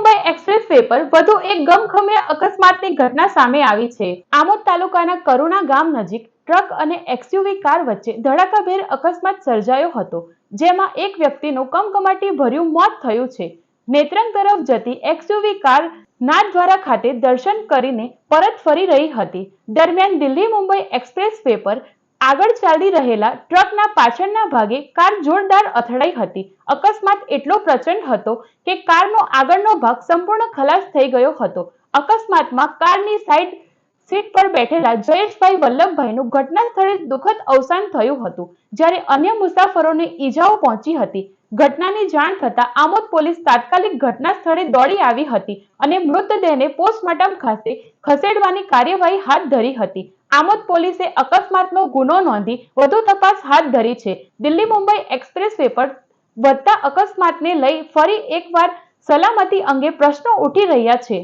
Mumbai express way પર વધુ એક ગમખમ્ય અકસ્માતની ઘટના સામે આવી છે। આમોદ તાલુકાના કરુણા ગામ નજીક ટ્રક અને એક્સયુવી કાર વચ્ચે ધડાકાભેર અકસ્માત સર્જાયો હતો, જેમાં એક વ્યક્તિનું કમકમાટી ભર્યું મોત થયું છે। નેત્રંગ તરફ જતી એક્સયુવી કાર નાથદ્વારા ખાતે દર્શન કરીને પરત ફરી રહી હતી। દરમિયાન દિલ્હી મુંબઈ એક્સપ્રેસ વે પર આગળ ચાલી રહેલા ટ્રકના પાછળના ભાગે કાર જોરદાર અથડાઈ હતી। અકસ્માત એટલો પ્રચંડ હતો કે કારનો આગળનો ભાગ સંપૂર્ણ ખલાસ થઈ ગયો હતો। અકસ્માતમાં કારની સાઈડ સીટ પર બેઠેલા જયેશભાઈ વલ્લભભાઈનું ઘટના સ્થળે દુઃખદ અવસાન થયું હતું, જ્યારે અન્ય મુસાફરોને ઈજાઓ પહોંચી હતી। ઘટનાની જાણ થતાં આમોદ પોલીસ તાત્કાલિક ઘટના સ્થળે દોડી આવી હતી અને મૃતદેહને પોસ્ટમોર્ટમ ખાતે ખસેડવાની કાર્યવાહી હાથ ધરી હતી। આમોદ પોલીસે અકસ્માતનો ગુનો નોંધી વધુ તપાસ હાથ ધરી છે। દિલ્હી મુંબઈ એક્સપ્રેસ વે પર વધતા અકસ્માતને લઈ ફરી એકવાર સલામતી અંગે પ્રશ્નો ઉઠી રહ્યા છે।